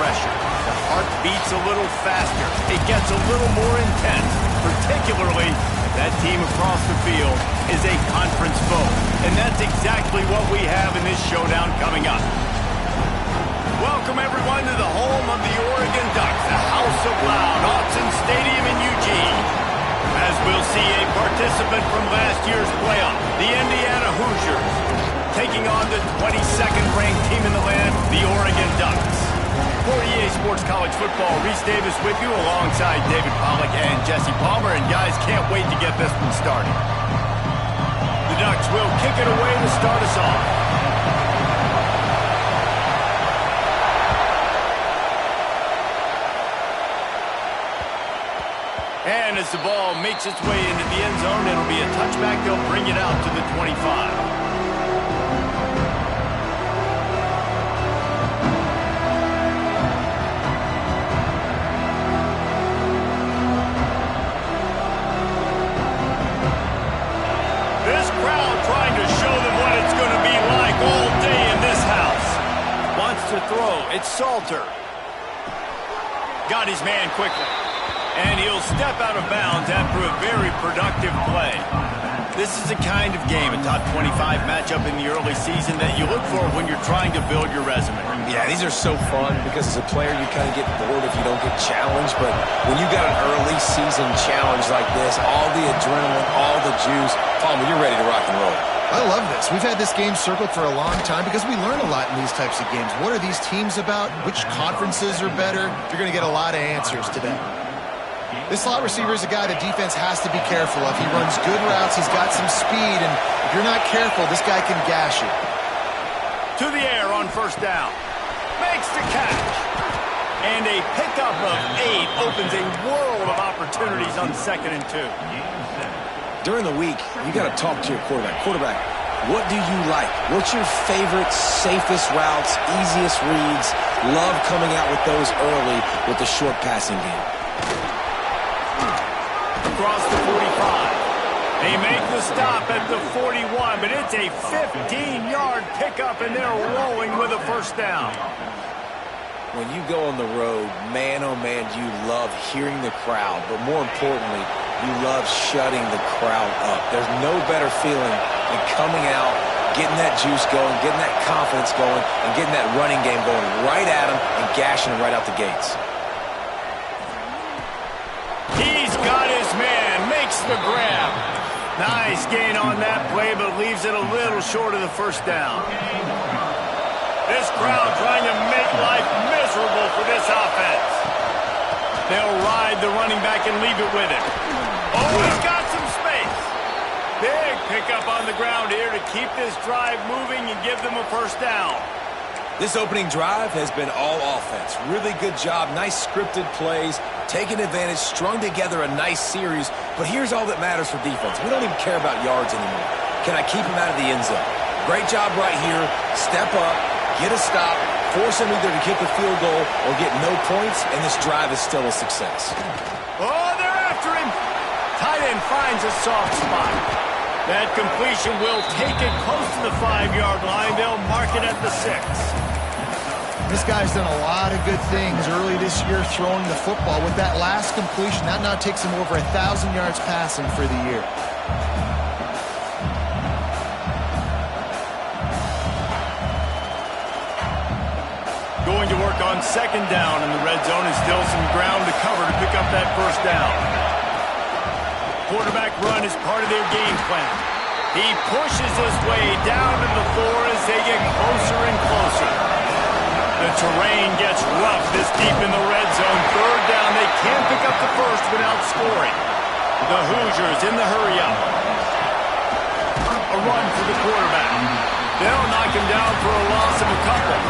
pressure. The heart beats a little faster. It gets a little more intense, particularly if that team across the field is a conference foe. And that's exactly what we have in this showdown coming up. Welcome, everyone, to the home of the Oregon Ducks, the House of Loud, Autzen Stadium in Eugene. As we'll see a participant from last year's playoff, the Indiana Hoosiers, taking on the 22nd ranked team in the land, the Oregon Ducks. For EA Sports College Football, Reese Davis with you alongside David Pollack and Jesse Palmer. And guys, can't wait to get this one started. The Ducks will kick it away to start us off. And as the ball makes its way into the end zone, it'll be a touchback. They'll bring it out to the 25. This crowd trying to show them what it's going to be like all day in this house. Wants to throw. It's Salter. Got his man quickly. And he'll step out of bounds after a very productive play. This is the kind of game, a top 25 matchup in the early season, that you look for when you're trying to build your resume. Yeah, these are so fun because as a player, you kind of get bored if you don't get challenged. But when you got an early season challenge like this, all the adrenaline, all the juice, Palmer, you're ready to rock and roll. I love this. We've had this game circled for a long time because we learn a lot in these types of games. What are these teams about? Which conferences are better? You're going to get a lot of answers today. This slot receiver is a guy the defense has to be careful of. He runs good routes. He's got some speed, and if you're not careful, this guy can gash you. To the air on first down. Makes the catch. And a pickup of 8 opens a world of opportunities on 2nd and 2. During the week, you got to talk to your quarterback. Quarterback, what do you like? What's your favorite, safest routes, easiest reads? Love coming out with those early with the short passing game. Across the 45. They make the stop at the 41, but it's a 15-yard pickup, and they're rolling with a first down. When you go on the road, man, oh man, you love hearing the crowd, but more importantly, you love shutting the crowd up. There's no better feeling than coming out, getting that juice going, getting that confidence going, and getting that running game going right at them and gashing them right out the gates. He's got his man, makes the grab. Nice gain on that play, but leaves it a little short of the first down. This crowd trying to make life miserable for this offense. They'll ride the running back and leave it with him. Oh, he's got some space. Big pickup on the ground here to keep this drive moving and give them a first down. This opening drive has been all offense. Really good job, nice scripted plays, taking advantage, strung together a nice series. But here's all that matters for defense. We don't even care about yards anymore. Can I keep him out of the end zone? Great job right here. Step up, get a stop, force him either to kick a field goal or get no points, and this drive is still a success. Oh, they're after him. Tight end finds a soft spot. That completion will take it close to the 5-yard line. They'll mark it at the 6. This guy's done a lot of good things early this year throwing the football. With that last completion, that now takes him over 1,000 yards passing for the year. Going to work on 2nd down in the red zone, and still some ground to cover to pick up that first down. Quarterback run is part of their game plan. He pushes his way down to the floor as they get closer and closer. The terrain gets rough this deep in the red zone. 3rd down, they can't pick up the first without scoring. The Hoosiers in the hurry-up. A run for the quarterback. They'll knock him down for a loss of a couple.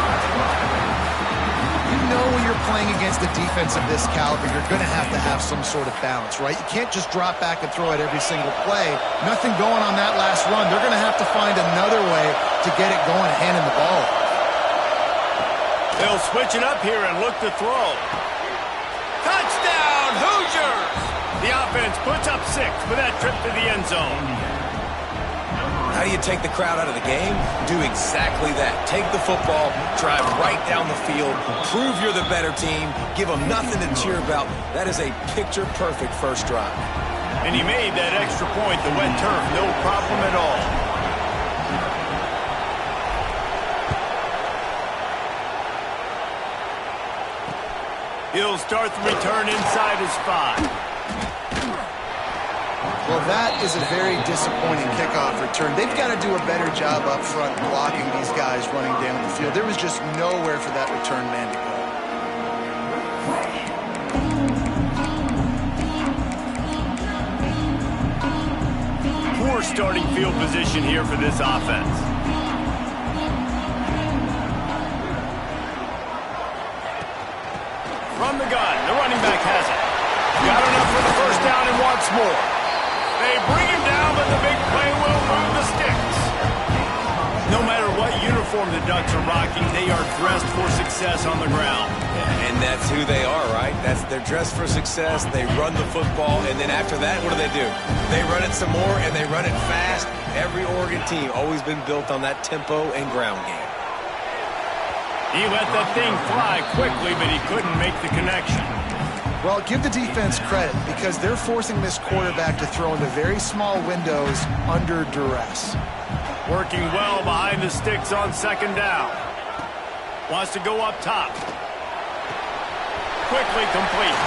You know when you're playing against a defense of this caliber, you're going to have some sort of balance, right? You can't just drop back and throw it every single play. Nothing going on that last run. They're going to have to find another way to get it going, handing the ball. They'll switch it up here and look to throw. Touchdown, Hoosiers! The offense puts up 6 for that trip to the end zone. How do you take the crowd out of the game? Do exactly that. Take the football, drive right down the field, prove you're the better team, give them nothing to cheer about. That is a picture-perfect first drive. And he made that extra point, the wet turf, no problem at all. He'll start the return inside his 5. Well, that is a very disappointing kickoff return. They've got to do a better job up front blocking these guys running down the field. There was just nowhere for that return man to go. Poor starting field position here for this offense. From the gun, the running back has it. Got enough for the first down and wants more. They bring him down, but the big play will move the sticks. No matter what uniform the Ducks are rocking, they are dressed for success on the ground. And that's who they are, right? They're dressed for success. They run the football, and then after that, what do? They run it some more, and they run it fast. Every Oregon team always been built on that tempo and ground game. He let that thing fly quickly, but he couldn't make the connection. Well, give the defense credit because they're forcing this quarterback to throw into very small windows under duress. Working well behind the sticks on second down. Wants to go up top. Quickly complete.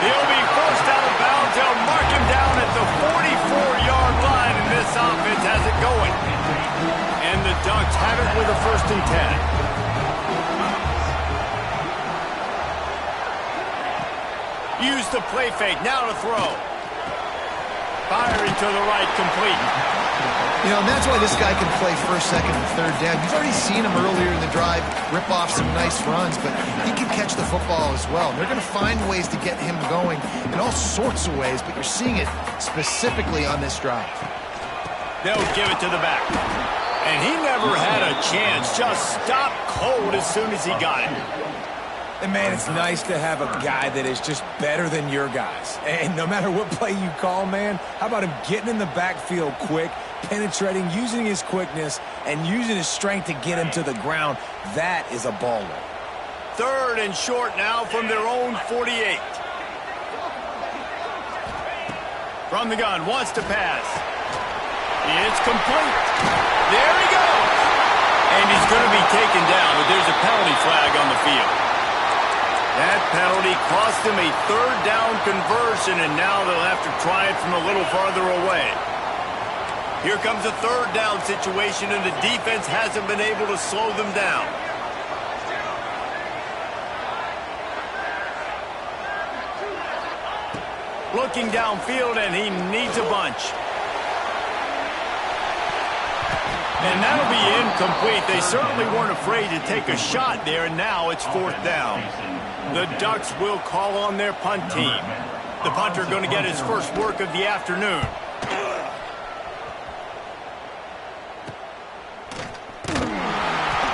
He'll be forced out of bounds. They'll mark him down at the 44-yard line, and this offense has it going. And the Ducks have it with a 1st and 10. Use the play fake, now to throw. Firing to the right, complete. You know, and that's why this guy can play 1st, 2nd, and 3rd down. You've already seen him earlier in the drive rip off some nice runs, but he can catch the football as well. And they're going to find ways to get him going in all sorts of ways, but you're seeing it specifically on this drive. They'll give it to the back. And he never had a chance, just stopped cold as soon as he got it. And, man, it's nice to have a guy that is just better than your guys. And no matter what play you call, man, how about him getting in the backfield quick, penetrating, using his quickness, and using his strength to get him to the ground? That is a baller. 3rd and short now from their own 48. From the gun, wants to pass. It's complete. There he goes. And he's going to be taken down, but there's a penalty flag on the field. That penalty cost him a 3rd down conversion, and now they'll have to try it from a little farther away. Here comes a 3rd down situation, and the defense hasn't been able to slow them down. Looking downfield, and he needs a bunch. And that'll be incomplete. They certainly weren't afraid to take a shot there, and now it's 4th down. The Ducks will call on their punt team. The punter going to get his first work of the afternoon.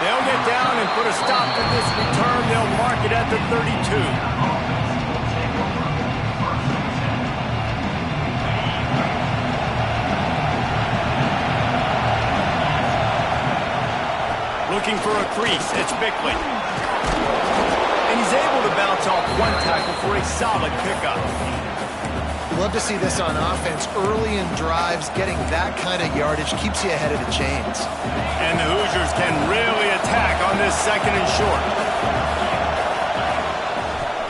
They'll get down and put a stop to this return. They'll mark it at the 32. Looking for a crease. It's Bickley. And he's able to bounce off one tackle for a solid pickup. You love to see this on offense. Early in drives, getting that kind of yardage keeps you ahead of the chains. And the Hoosiers can really attack on this 2nd and short.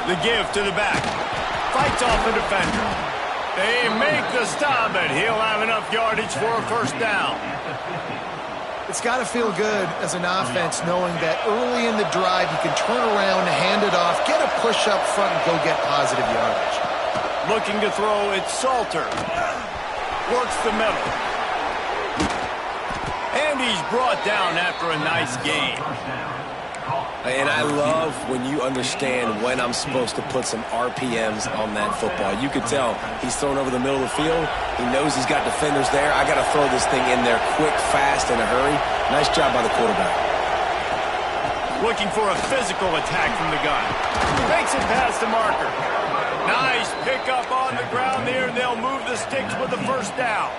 The give to the back. Fights off the defender. They make the stop, but he'll have enough yardage for a 1st down. It's got to feel good as an offense knowing that early in the drive you can turn around, hand it off, get a push up front, and go get positive yardage. Looking to throw, it's Salter. Works the middle. And he's brought down after a nice game. And I love when you understand when I'm supposed to put some RPMs on that football. You could tell he's thrown over the middle of the field. He knows he's got defenders there. I got to throw this thing in there quick, fast, in a hurry. Nice job by the quarterback. Looking for a physical attack from the gun. Makes it past the marker. Nice pickup on the ground there. They'll move the sticks with the 1st down.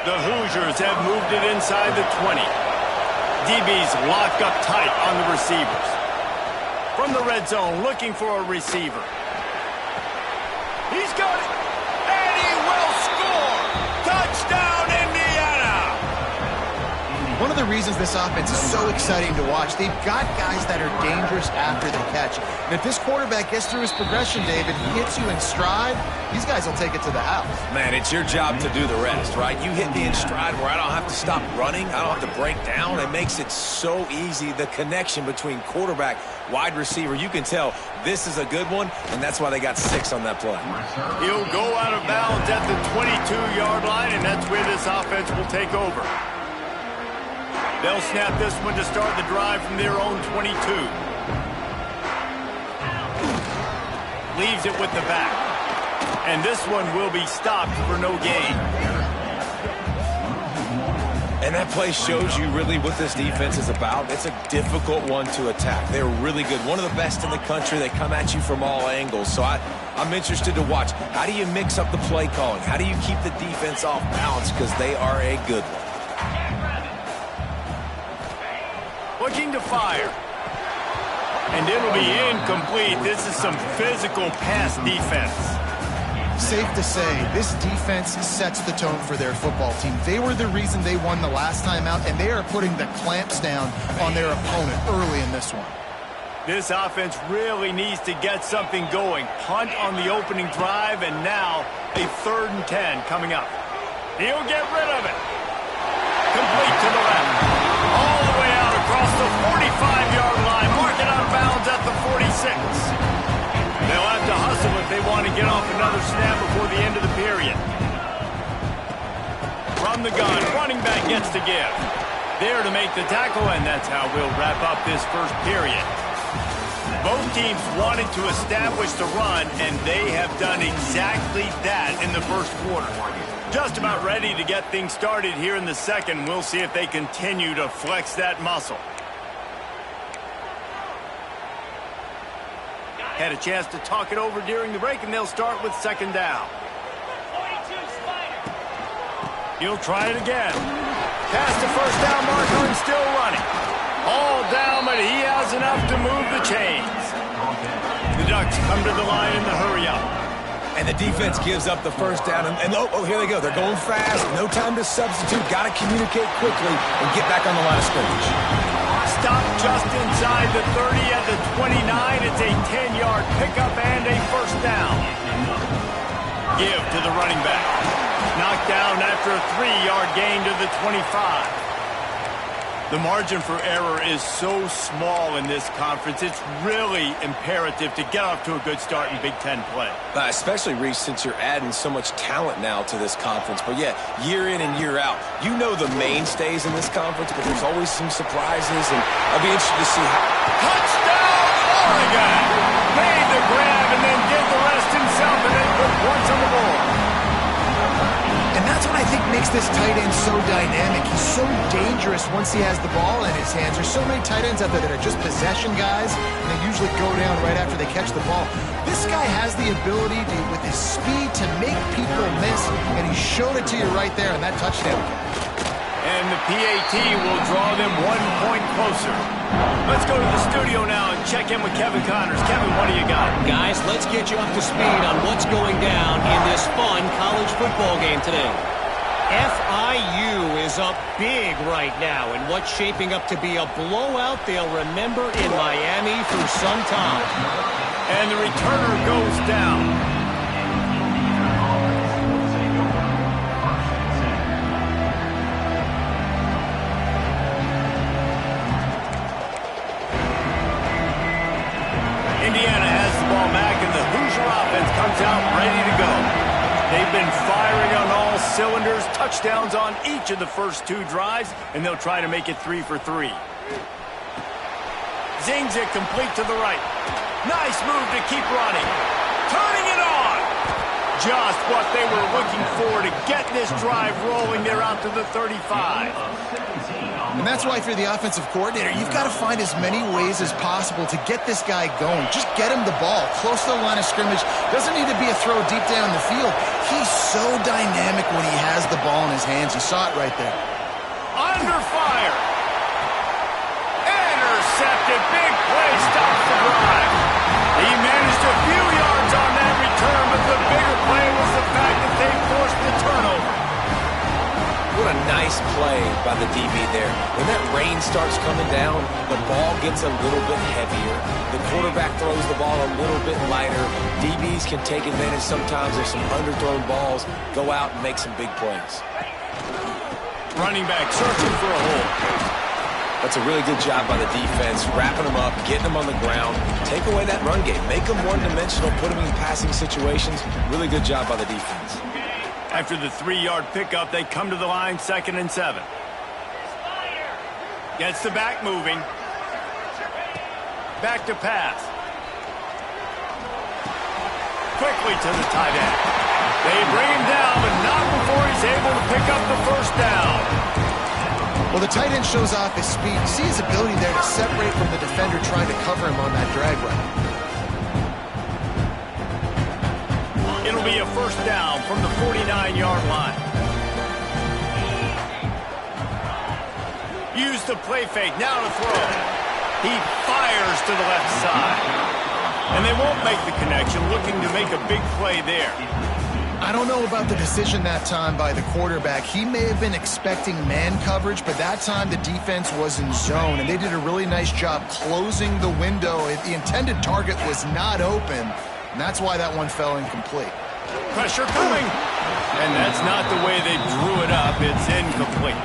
The Hoosiers have moved it inside the 20. DB's locked up tight on the receivers. From the red zone, looking for a receiver. He's got it, and he will score! Touchdown, Indiana! One of the reasons this offense is so exciting to watch, they've got guys that are dangerous after the catch. And if this quarterback gets through his progression, David, he hits you in stride, these guys will take it to the house. Man, it's your job to do the rest, right? You hit me in stride where I don't have to stop running. I don't have to break down. It makes it so easy. The connection between quarterback, wide receiver, you can tell this is a good one, and that's why they got 6 on that play. He'll go out of bounds at the 22-yard line, and that's where this offense will take over. They'll snap this one to start the drive from their own 22. Leaves it with the back. And this one will be stopped for no gain. And that play shows you really what this defense is about. It's a difficult one to attack. They're really good. One of the best in the country. They come at you from all angles. So I'm interested to watch. How do you mix up the play calling? How do you keep the defense off balance? Because they are a good one. Looking to fire. And it'll be incomplete. This is some physical pass defense. Safe to say, this defense sets the tone for their football team. They were the reason they won the last time out, and they are putting the clamps down on their opponent early in this one. This offense really needs to get something going. Punt on the opening drive, and now a 3rd and 10 coming up. He'll get rid of it. Complete to the left. All the way out across the 45-yard line. Mark it out of bounds at the 46. They'll have to hustle if they want to get off another snap before the end of the period. From the gun, running back gets to give. There to make the tackle, and that's how we'll wrap up this first period. Both teams wanted to establish the run, and they have done exactly that in the first quarter. Just about ready to get things started here in the second. We'll see if they continue to flex that muscle. Had a chance to talk it over during the break, and they'll start with 2nd down. He'll try it again. Past the first down marker and still running. All down, but he has enough to move the chains. The Ducks come to the line in the hurry-up. And the defense gives up the first down. And here they go. They're going fast. No time to substitute. Got to communicate quickly and get back on the line of scrimmage. Stop just inside the 30 at the 29. It's a 10-yard pickup and a 1st down. Give to the running back. Knocked down after a 3-yard gain to the 25. The margin for error is so small in this conference. It's really imperative to get off to a good start in Big Ten play. Especially, Reese, since you're adding so much talent now to this conference. But, yeah, year in and year out, you know the mainstays in this conference, but there's always some surprises, and I'll be interested to see how... Touchdown, Oregon! Made the grab and then did the rest himself and then put points on the board. And that's what I think makes this tight end so dynamic. He's so dangerous once he has the ball in his hands. There's so many tight ends out there that are just possession guys, and they usually go down right after they catch the ball. This guy has the ability to, with his speed, to make people miss, and he showed it to you right there in that touchdown catch. And the PAT will draw them 1 point closer. Let's go to the studio now and check in with Kevin Connors. Kevin, what do you got? Guys, let's get you up to speed on what's going down in this fun college football game today. FIU is up big right now in what's shaping up to be a blowout they'll remember in Miami for some time. And the returner goes down. Indiana has the ball back, and the Hoosier offense comes out ready to go. They've been firing on all cylinders, touchdowns on each of the first 2 drives, and they'll try to make it 3 for 3. Zings it complete to the right. Nice move to keep running. Turning it on. Just what they were looking for to get this drive rolling. They're out to the 35. And that's why if you're the offensive coordinator, you've got to find as many ways as possible to get this guy going. Just get him the ball close to the line of scrimmage. Doesn't need to be a throw deep down the field. He's so dynamic when he has the ball in his hands. You saw it right there. Under fire. Intercepted. Big play. Stops the drive. He managed a few yards on that return, but the bigger play was the fact that they forced the turnover. What a nice play by the DB there. When that rain starts coming down, the ball gets a little bit heavier. The quarterback throws the ball a little bit lighter. DBs can take advantage sometimes of some underthrown balls, go out and make some big plays. Running back searching for a hole. That's a really good job by the defense, wrapping them up, getting them on the ground. Take away that run game. Make them one-dimensional, put them in passing situations. Really good job by the defense. After the 3-yard pickup, they come to the line, 2nd and 7. Gets the back moving. Back to pass. Quickly to the tight end. They bring him down, but not before he's able to pick up the first down. Well, the tight end shows off his speed. You see his ability there to separate from the defender trying to cover him on that drag route. It'll be a first down from the 49-yard line. Use the play fake. Now to throw. He fires to the left side. And they won't make the connection, looking to make a big play there. I don't know about the decision that time by the quarterback. He may have been expecting man coverage, but that time the defense was in zone, and they did a really nice job closing the window. The intended target was not open, and that's why that one fell incomplete. Pressure coming. And that's not the way they drew it up. It's incomplete.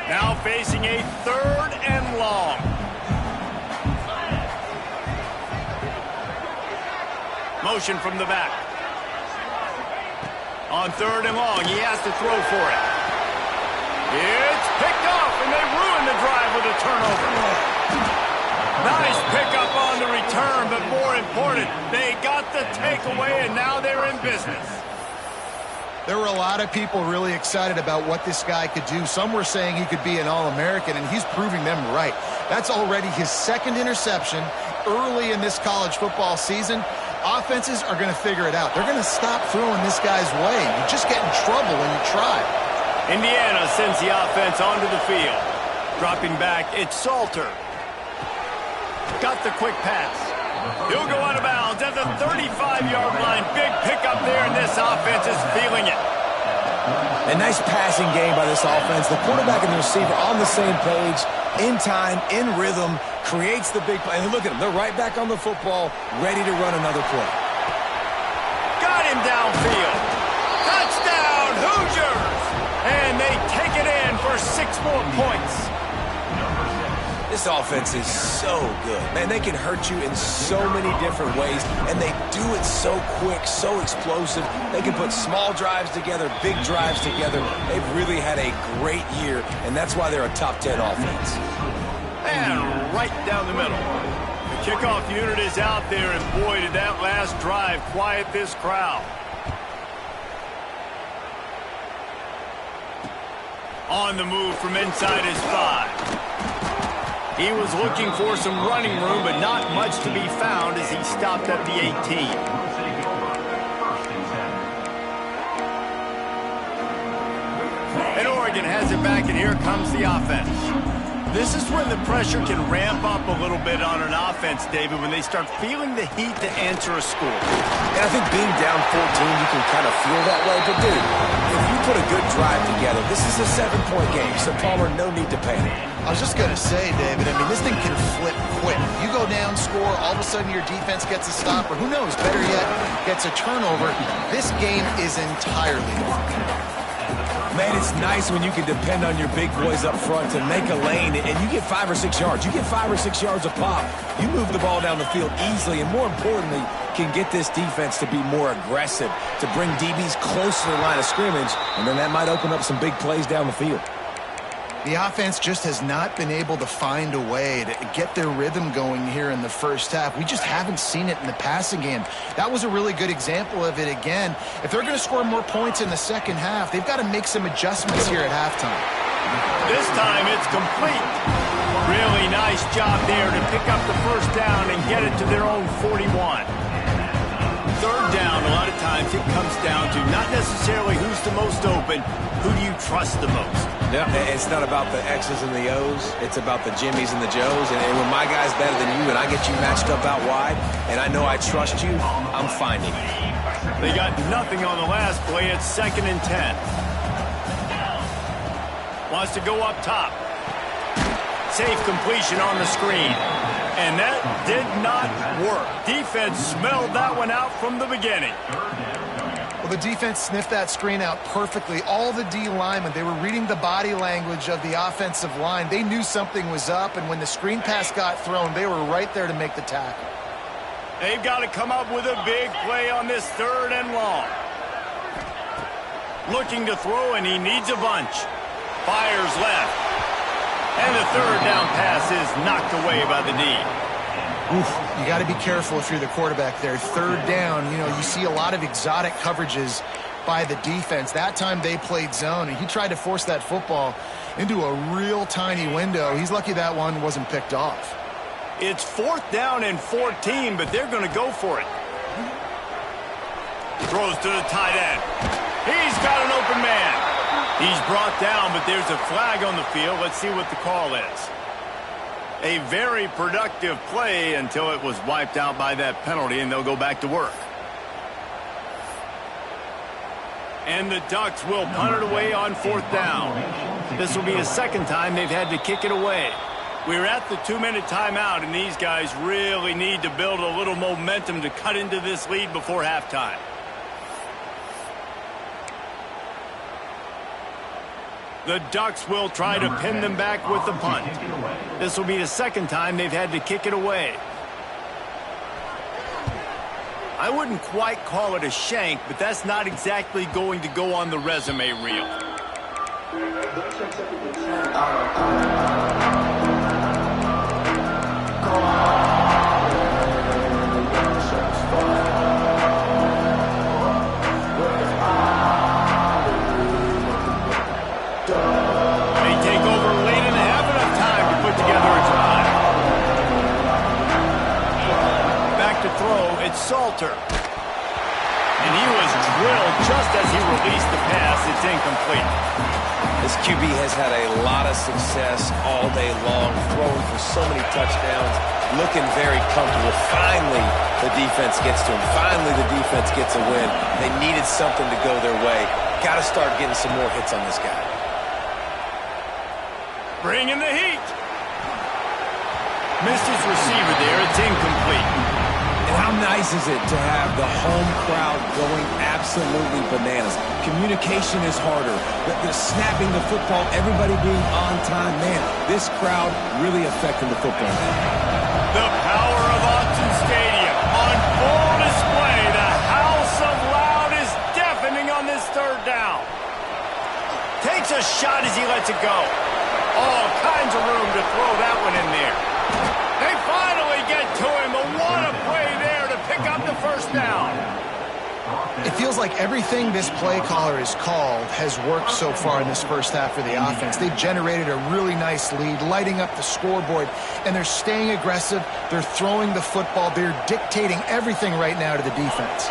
Now facing a 3rd and long. Motion from the back. On 3rd and long, he has to throw for it. It's picked off, and they ruin the drive with a turnover. Nice pickup on the return, but more important, they got the takeaway, and now they're in business. There were a lot of people really excited about what this guy could do. Some were saying he could be an All-American, and he's proving them right. That's already his 2nd interception early in this college football season. Offenses are going to figure it out. They're going to stop throwing this guy's way. You just get in trouble when you try. Indiana sends the offense onto the field. Dropping back, it's Salter. Got the quick pass. He'll go out of bounds at the 35-yard line. Big pickup there, and this offense is feeling it. A nice passing game by this offense. The quarterback and the receiver on the same page, in time, in rhythm, creates the big play. And look at them. They're right back on the football, ready to run another play. Got him downfield. Touchdown, Hoosiers! And they take it in for 6 more points. This offense is so good. Man, they can hurt you in so many different ways, and they do it so quick, so explosive. They can put small drives together, big drives together. They've really had a great year, and that's why they're a top 10 offense. And right down the middle. The kickoff unit is out there, and boy, did that last drive quiet this crowd. On the move from inside his 5. He was looking for some running room, but not much to be found as he stopped at the 18. And Oregon has it back, and here comes the offense. This is when the pressure can ramp up a little bit on an offense, David, when they start feeling the heat to answer a score. And I think being down 14, you can kind of feel that way. But, dude, if you put a good drive together, this is a 7-point game, so Palmer, no need to panic. I was just going to say, David, I mean, this thing can flip quick. You go down, score, all of a sudden your defense gets a stop, or who knows, better yet, gets a turnover. This game is entirely different. Man, it's nice when you can depend on your big boys up front to make a lane, and you get 5 or 6 yards. You get 5 or 6 yards a pop. You move the ball down the field easily, and more importantly, can get this defense to be more aggressive, to bring DBs close to the line of scrimmage, and then that might open up some big plays down the field. The offense just has not been able to find a way to get their rhythm going here in the first half. We just haven't seen it in the passing game. That was a really good example of it again. If they're going to score more points in the second half, they've got to make some adjustments here at halftime. This time it's complete. Really nice job there to pick up the first down and get it to their own 41. 3rd down a lot of times it comes down to not necessarily who's the most open, who do you trust the most? Yeah, it's not about the X's and the O's. It's about the Jimmys and the Joes. And when my guy's better than you and I get you matched up out wide and I know I trust you, I'm finding you. They got nothing on the last play. It's 2nd and 10. Wants to go up top. Safe completion on the screen. And that did not work. Defense smelled that one out from the beginning. Well, the defense sniffed that screen out perfectly. All the D linemen, they were reading the body language of the offensive line. They knew something was up, and when the screen pass got thrown, they were right there to make the tackle. They've got to come up with a big play on this 3rd and long. Looking to throw, and he needs a bunch. Fires left. And the 3rd down pass is knocked away by the D. Oof, you got to be careful if you're the quarterback there. 3rd down, you know, you see a lot of exotic coverages by the defense. That time they played zone, and he tried to force that football into a real tiny window. He's lucky that one wasn't picked off. It's 4th down and 14, but they're going to go for it. Throws to the tight end. He's got an open man. He's brought down, but there's a flag on the field. Let's see what the call is. A very productive play until it was wiped out by that penalty, and they'll go back to work. And the Ducks will punt it away on 4th down. This will be the 2nd time they've had to kick it away. We're at the 2-minute timeout, and these guys really need to build a little momentum to cut into this lead before halftime. The Ducks will try to pin them back with the punt. This will be the 2nd time they've had to kick it away. I wouldn't quite call it a shank, but that's not exactly going to go on the resume reel. Salter. And he was drilled just as he released the pass. It's incomplete. This QB has had a lot of success all day long, throwing for so many touchdowns, looking very comfortable. Finally, the defense gets to him. Finally, the defense gets a win. They needed something to go their way. Got to start getting some more hits on this guy. Bringing the heat. Missed his receiver there. It's incomplete. And how nice is it to have the home crowd going absolutely bananas? Communication is harder. The snapping the football, everybody being on time. Man, this crowd really affecting the football. The power of Autzen Stadium on full display. The house of loud is deafening on this 3rd down. Takes a shot as he lets it go. All kinds of room to throw that one in there. They finally get to him, but what a play there to pick up the 1st down. It feels like everything this play caller has called has worked so far in this 1st half for the offense. They've generated a really nice lead, lighting up the scoreboard, and they're staying aggressive. They're throwing the football. They're dictating everything right now to the defense.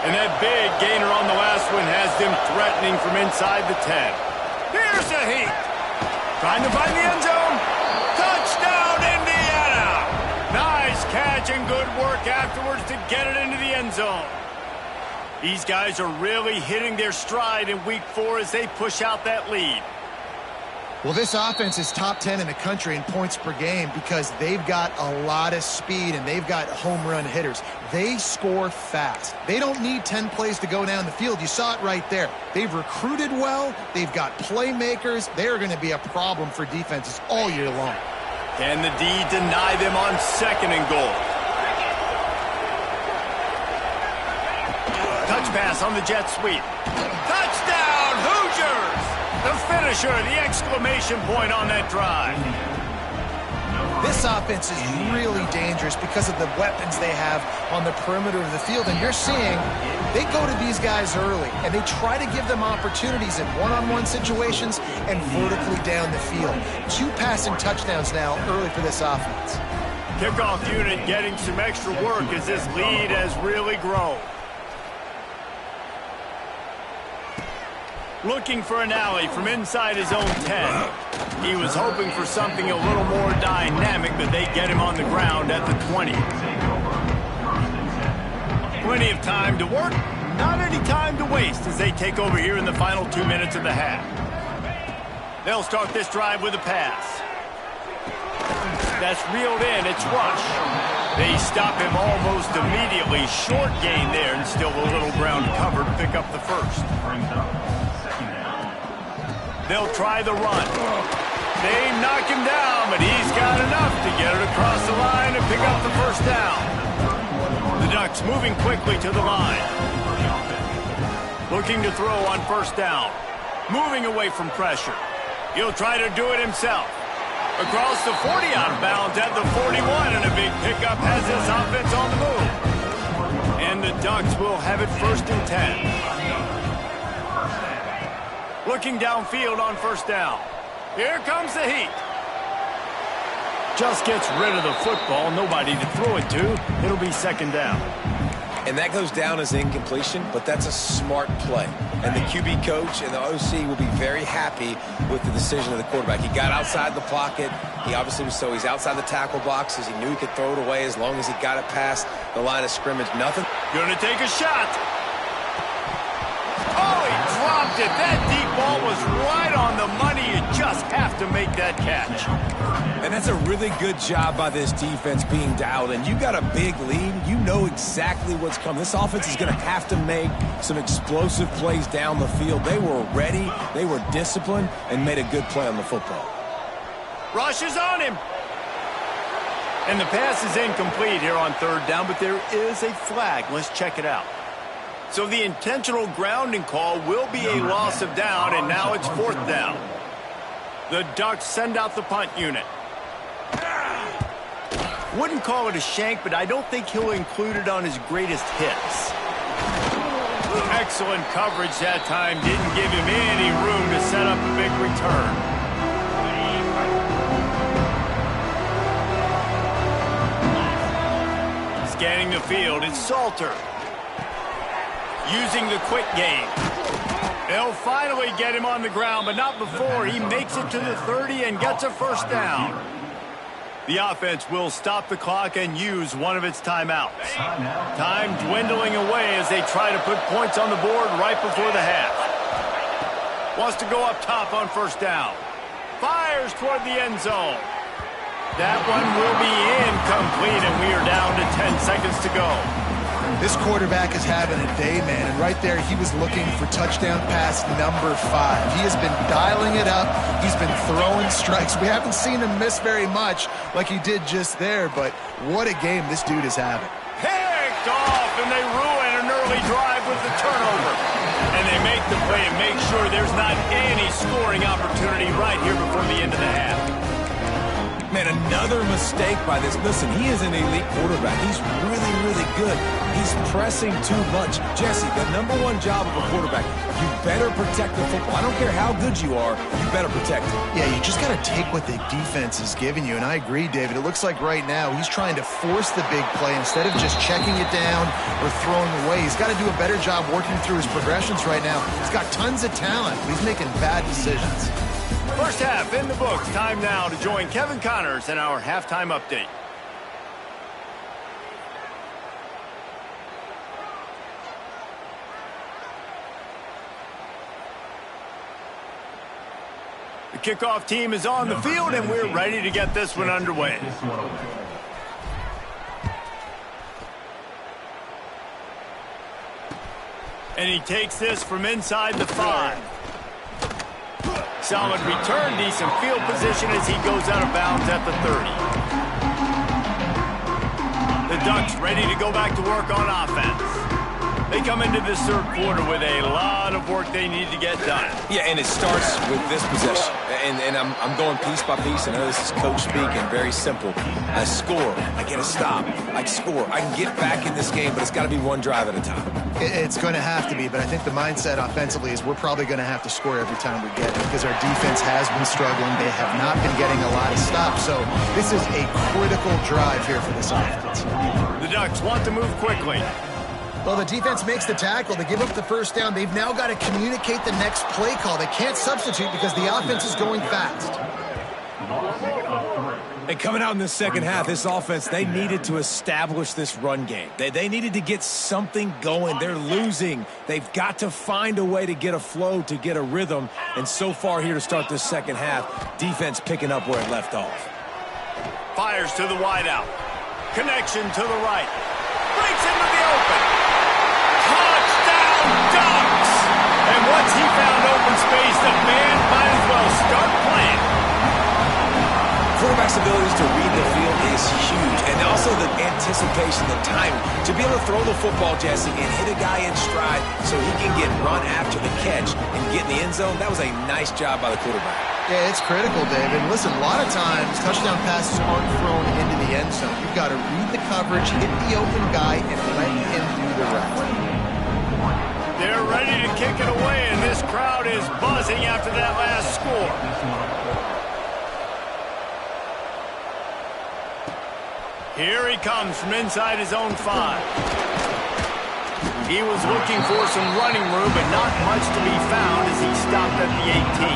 And that big gainer on the last one has them threatening from inside the 10. Here's the heat. Trying to find the end zone. Touchdown, Indiana! Nice catch and good work afterwards to get it into the end zone. These guys are really hitting their stride in Week 4 as they push out that lead. Well, this offense is top 10 in the country in points per game because they've got a lot of speed and they've got home run hitters. They score fast. They don't need 10 plays to go down the field. You saw it right there. They've recruited well. They've got playmakers. They're going to be a problem for defenses all year long. Can the D deny them on 2nd and goal? Touch pass on the jet sweep. Touchdown, Hoosiers! The finisher, the exclamation point on that drive. This offense is really dangerous because of the weapons they have on the perimeter of the field. And you're seeing they go to these guys early, and they try to give them opportunities in one-on-one situations and vertically down the field. 2 passing touchdowns now early for this offense. Kickoff unit getting some extra work as this lead has really grown. Looking for an alley from inside his own 10. He was hoping for something a little more dynamic, but they get him on the ground at the 20. Plenty of time to work, not any time to waste as they take over here in the final 2 minutes of the half. They'll start this drive with a pass. That's reeled in, it's Rush. They stop him almost immediately. Short gain there and still a little ground cover to pick up the first. They'll try the run. They knock him down, but he's got enough to get it across the line and pick up the first down. The Ducks moving quickly to the line. Looking to throw on first down. Moving away from pressure. He'll try to do it himself. Across the 40, out of bounds at the 41, and a big pickup has this offense on the move. And the Ducks will have it 1st and 10. Looking downfield on first down. Here comes the heat. Just gets rid of the football. Nobody to throw it to. It'll be 2nd down. And that goes down as incompletion, but that's a smart play. And the QB coach and the OC will be very happy with the decision of the quarterback. He got outside the pocket. He obviously was he's outside the tackle boxes. He knew he could throw it away as long as he got it past the line of scrimmage. Nothing. Going to take a shot. Oh, he dropped it. That deep ball was right on the money. You just have to make that catch. And that's a really good job by this defense being dialed in. You got a big lead. You know exactly what's coming. This offense is going to have to make some explosive plays down the field. They were ready, they were disciplined, and made a good play on the football. Rush is on him. And the pass is incomplete here on 3rd down, but there is a flag. Let's check it out. So the intentional grounding call will be a loss of down, and now it's 4th down. The Ducks send out the punt unit. Wouldn't call it a shank, but I don't think he'll include it on his greatest hits. Excellent coverage that time. Didn't give him any room to set up a big return. Scanning the field, it's Salter. Using the quick game. They'll finally get him on the ground, but not before he makes it to the 30 and gets a 1st down. The offense will stop the clock and use one of its timeouts. Time dwindling away as they try to put points on the board right before the half. Wants to go up top on 1st down. Fires toward the end zone. That one will be incomplete, and we are down to 10 seconds to go. This quarterback is having a day, man, and right there he was looking for touchdown pass number 5. He has been dialing it up. He's been throwing strikes. We haven't seen him miss very much like he did just there, but what a game this dude is having. Picked off, and they ruin an early drive with the turnover. And they make the play to make sure there's not any scoring opportunity right here before the end of the half. Man, another mistake by this. Listen, he is an elite quarterback. He's really, really good. He's pressing too much. Jesse, the #1 job of a quarterback, you better protect the football. I don't care how good you are, you better protect it. Yeah, you just got to take what the defense is giving you, and I agree, David. It looks like right now he's trying to force the big play instead of just checking it down or throwing away. He's got to do a better job working through his progressions right now. He's got tons of talent, but he's making bad decisions. First half in the books. Time now to join Kevin Connors in our halftime update. The kickoff team is on the field, and we're ready to get this one underway. And he takes this from inside the 5. Solid return, decent field position as he goes out of bounds at the 30. The Ducks ready to go back to work on offense. They come into this 3rd quarter with a lot of work they need to get done. Yeah, and it starts with this possession. And I'm going piece by piece. I know this is coach speaking, very simple. I score, I get a stop, I score. I can get back in this game, but it's got to be one drive at a time. It's going to have to be, but I think the mindset offensively is we're probably going to have to score every time we get it because our defense has been struggling. They have not been getting a lot of stops, so this is a critical drive here for this offense. The Ducks want to move quickly. Well, the defense makes the tackle. They give up the first down. They've now got to communicate the next play call. They can't substitute because the offense is going fast. And coming out in the second half, this offense, they needed to establish this run game. They needed to get something going. They're losing. They've got to find a way to get a flow, to get a rhythm. And so far here to start this second half, defense picking up where it left off. Fires to the wideout. Connection to the right. Breaks into the open. Touchdown Ducks! And once he found open space, the man might as well start playing. Quarterback's abilities to read the field is huge, and also the anticipation, the timing. To be able to throw the football, Jesse, and hit a guy in stride so he can get run after the catch and get in the end zone, that was a nice job by the quarterback. Yeah, it's critical, Dave. And listen, a lot of times, touchdown passes aren't thrown into the end zone. You've got to read the coverage, hit the open guy, and let him do the rest. They're ready to kick it away, and this crowd is buzzing after that last score. Here he comes from inside his own 5. He was looking for some running room, but not much to be found as he stopped at the 18.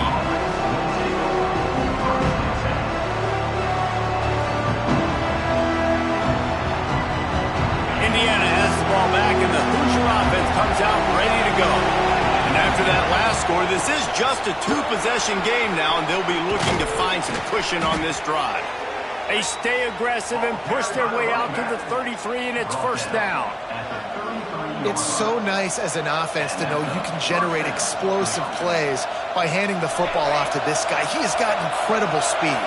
Indiana has the ball back, and the Hoosier offense comes out ready to go. And after that last score, this is just a 2-possession game now, and they'll be looking to find some cushion on this drive. They stay aggressive and push their way out to the 33, and it's first down. It's so nice as an offense to know you can generate explosive plays by handing the football off to this guy. He has got incredible speed.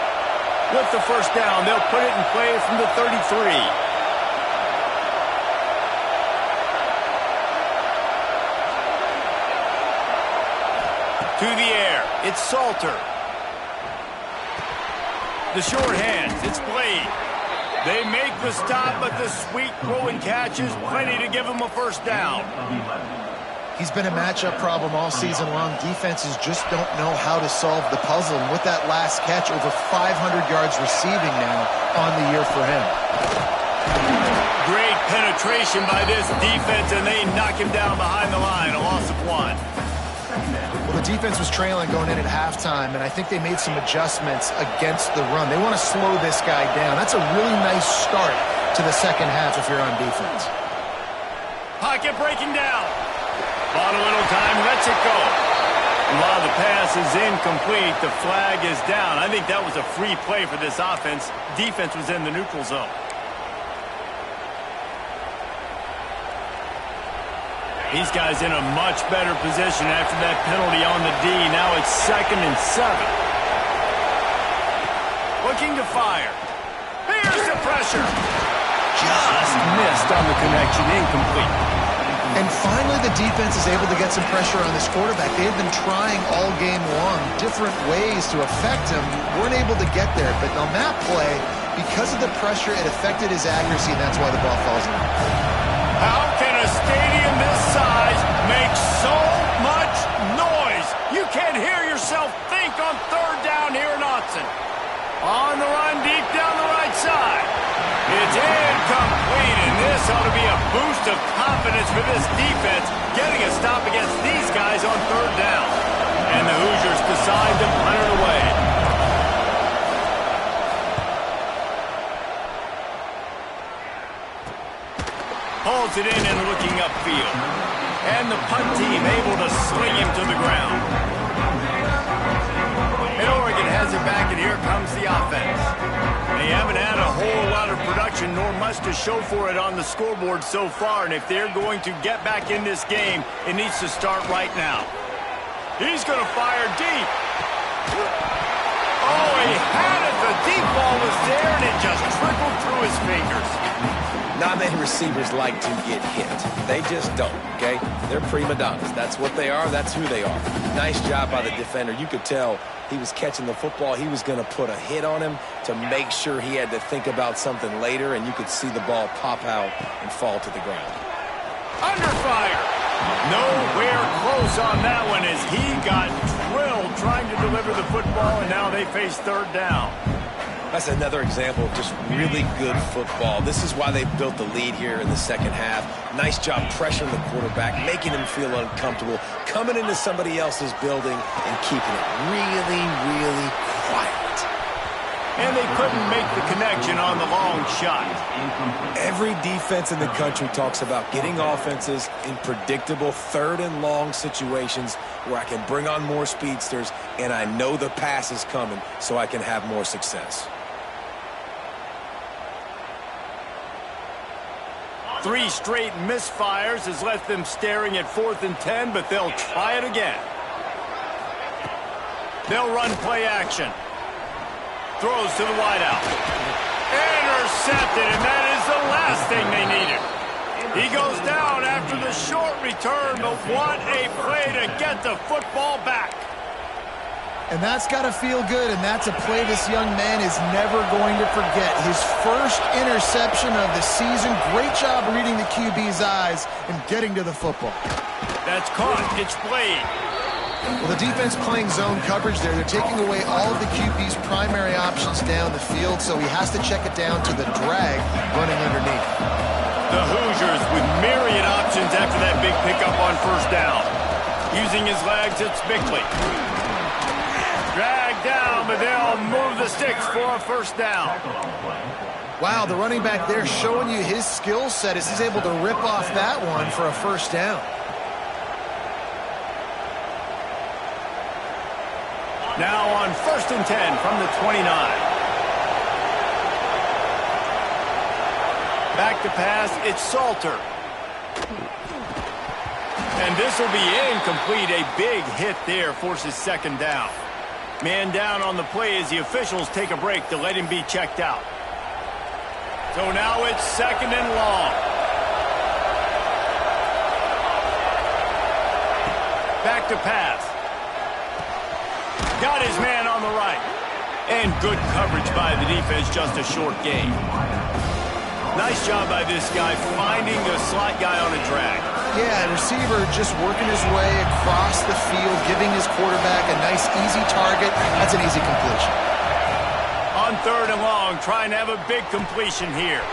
With the first down, they'll put it in play from the 33. To the air, it's Salter. The short hands, it's Blade. They make the stop, but the sweet throw and catch is plenty to give him a first down. He's been a matchup problem all season long. Defenses just don't know how to solve the puzzle. And with that last catch, over 500 yards receiving now on the year for him. Great penetration by this defense, and they knock him down behind the line. A loss of 1. Well, the defense was trailing going in at halftime, and I think they made some adjustments against the run. They want to slow this guy down. That's a really nice start to the second half if you're on defense. Pocket breaking down. Bought a little time, lets it go. While the pass is incomplete, the flag is down. I think that was a free play for this offense. Defense was in the neutral zone. These guys in a much better position after that penalty on the D. Now it's 2nd and 7. Looking to fire. Here's the pressure. Just missed on the connection. Incomplete. And finally, the defense is able to get some pressure on this quarterback. They've been trying all game long different ways to affect him. Weren't able to get there. But on that play, because of the pressure, it affected his accuracy, and that's why the ball falls in. How can a stadium this size make so much noise? You can't hear yourself think on 3rd down here in Autzen. On the run deep down the right side. It's incomplete, and this ought to be a boost of confidence for this defense, getting a stop against these guys on 3rd down. And the Hoosiers decide to punt it away. Pulls it in and looking upfield. And the punt team able to sling him to the ground. And Oregon has it back, and here comes the offense. They haven't had a whole lot of production, nor much to show for it on the scoreboard so far. And if they're going to get back in this game, it needs to start right now. He's going to fire deep. Oh, he had it. The deep ball was there, and it just trickled through his fingers. Not many receivers like to get hit. They just don't, okay? They're prima donnas. That's what they are. That's who they are. Nice job by the defender. You could tell he was catching the football. He was going to put a hit on him to make sure he had to think about something later, and you could see the ball pop out and fall to the ground. Under fire. Nowhere close on that one as he got drilled trying to deliver the football, and now they face 3rd down. That's another example of just really good football. This is why they built the lead here in the second half. Nice job pressuring the quarterback, making him feel uncomfortable, coming into somebody else's building and keeping it really, really quiet. And they couldn't make the connection on the long shot. Every defense in the country talks about getting offenses in predictable third and long situations where I can bring on more speedsters and I know the pass is coming so I can have more success. 3 straight misfires has left them staring at 4th and 10, but they'll try it again. They'll run play action. Throws to the wideout. Intercepted, and that is the last thing they needed. He goes down after the short return, but what a play to get the football back. And that's got to feel good, and that's a play this young man is never going to forget. His first interception of the season. Great job reading the QB's eyes and getting to the football. That's caught. It's played. Well, the defense playing zone coverage there. They're taking away all of the QB's primary options down the field, so he has to check it down to the drag running underneath. The Hoosiers with myriad options after that big pickup on first down. Using his legs, it's Bickley. Drag down, but they'll move the sticks for a first down. Wow, the running back there showing you his skill set as he's able to rip off that one for a first down. Now on 1st and 10 from the 29. Back to pass, it's Salter. And this will be incomplete. A big hit there forces 2nd down. Man down on the play as the officials take a break to let him be checked out. So now it's 2nd and long. Back to pass. Got his man on the right. And good coverage by the defense, just a short gain. Nice job by this guy finding the slot guy on a drag. Yeah, receiver just working his way across the field, giving his quarterback a nice, easy target. That's an easy completion. On 3rd and long, trying to have a big completion here.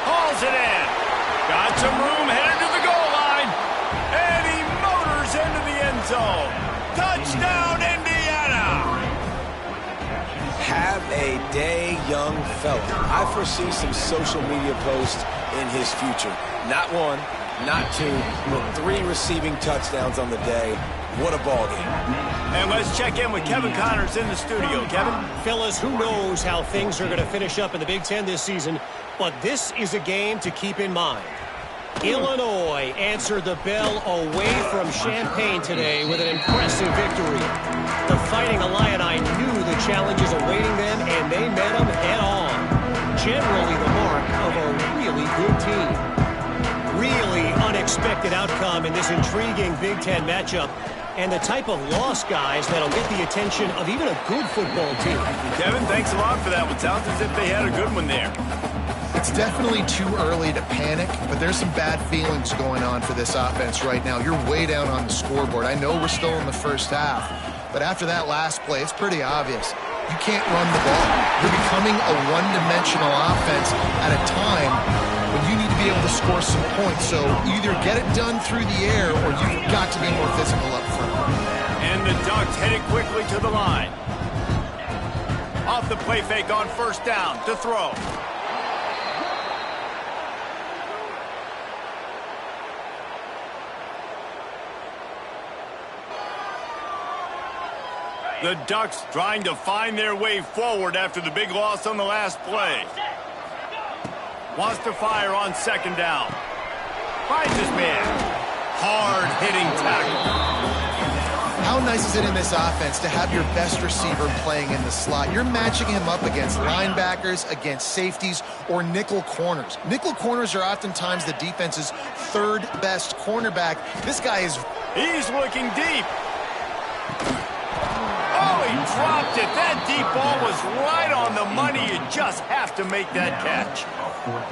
Hauls it in. Got some room, headed to the goal line. And he motors into the end zone. Touchdown, Indiana! Have a day, young fella. I foresee some social media posts in his future. Not 1, not 2, but 3 receiving touchdowns on the day. What a ball game. And let's check in with Kevin Connors in the studio. Kevin? Fellas, who knows how things are going to finish up in the Big Ten this season, but this is a game to keep in mind. Illinois answered the bell away from Champaign today with an impressive victory. The Fighting Illini knew the challenges awaiting them, and they met them head-on. Generally the mark of a really good team. Really unexpected outcome in this intriguing Big Ten matchup, and the type of loss, guys, that'll get the attention of even a good football team. Kevin, thanks a lot for that one. Sounds as if they had a good one there. It's definitely too early to panic, but there's some bad feelings going on for this offense right now. You're way down on the scoreboard. I know we're still in the first half, but after that last play, it's pretty obvious. You can't run the ball. You're becoming a one-dimensional offense at a time when you need to be able to score some points. So either get it done through the air or you've got to be more physical up front. And the Ducks headed quickly to the line. Off the play fake on first down to throw. The Ducks trying to find their way forward after the big loss on the last play. Wants to fire on 2nd down. Finds his man. Hard-hitting tackle. How nice is it in this offense to have your best receiver playing in the slot? You're matching him up against linebackers, against safeties, or nickel corners. Nickel corners are oftentimes the defense's 3rd best cornerback. This guy is... He's looking deep. Oh, he he dropped it. That deep ball was right on the money. You just have to make that catch.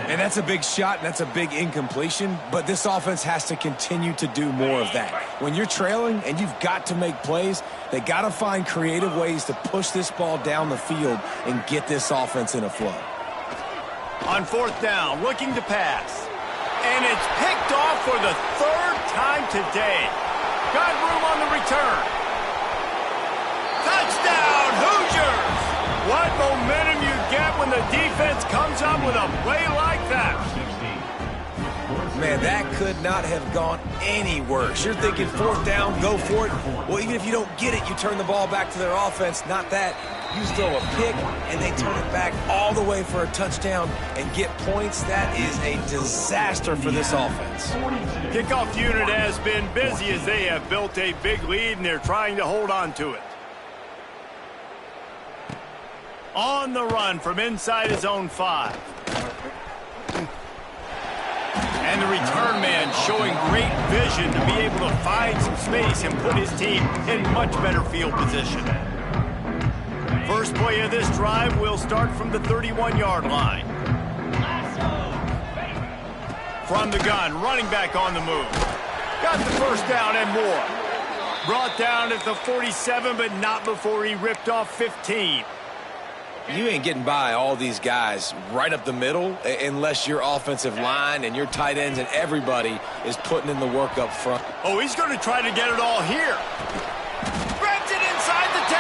And that's a big shot, and that's a big incompletion, but this offense has to continue to do more of that. When you're trailing and you've got to make plays, they got to find creative ways to push this ball down the field and get this offense in a flow. On fourth down, looking to pass. And it's picked off for the third time today. Got room on the return. Touchdown, Hoosiers! What momentum you get when the defense comes up with a play like that. Man, that could not have gone any worse. You're thinking fourth down, go for it. Well, even if you don't get it, you turn the ball back to their offense. Not that. You throw a pick, and they turn it back all the way for a touchdown and get points. That is a disaster for this offense. Kickoff unit has been busy as they have built a big lead, and they're trying to hold on to it. On the run from inside his own 5. And the return man showing great vision to be able to find some space and put his team in much better field position. First play of this drive will start from the 31-yard line. From the gun, running back on the move. Got the first down and more. Brought down at the 47, but not before he ripped off 15. You ain't getting by all these guys right up the middle unless your offensive line and your tight ends and everybody is putting in the work up front. Oh, he's going to try to get it all here. Grabs it inside the 10.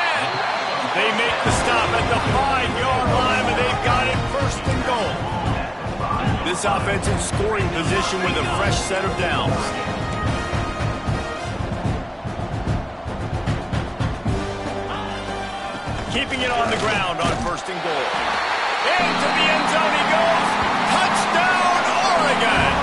They make the stop at the 5-yard line, and they've got it first and goal. This offense in scoring position with a fresh set of downs. Keeping it on the ground on first and goal. Into the end zone he goes. Touchdown, Oregon!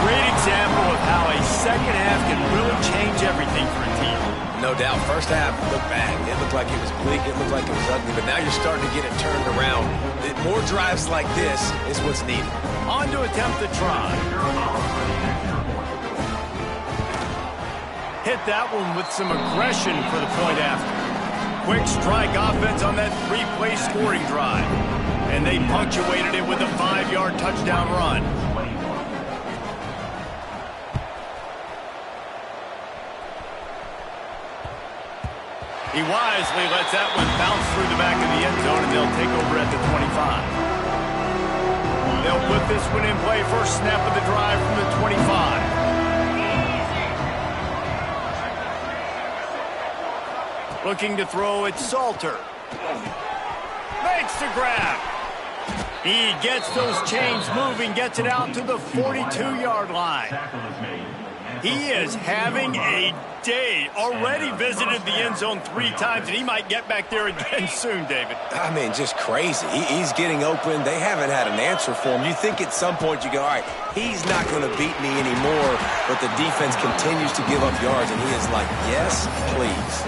Great example of how a second half can really change everything for a team. No doubt. First half looked bad. It looked like it was bleak. It looked like it was ugly. But now you're starting to get it turned around. More drives like this is what's needed. On to attempt the try. Hit that one with some aggression for the point after. Quick strike offense on that 3-play scoring drive. And they punctuated it with a 5-yard touchdown run. He wisely lets that one bounce through the back of the end zone, and they'll take over at the 25. They'll put this one in play. First snap of the drive from the 25. Looking to throw, it's Salter. Makes the grab. He gets those chains moving, gets it out to the 42-yard line. He is having a day. Already visited the end zone 3 times, and he might get back there again soon, David. I mean, just crazy. He's getting open. They haven't had an answer for him. You think at some point you go, all right, he's not going to beat me anymore, but the defense continues to give up yards, and he is like, yes, please.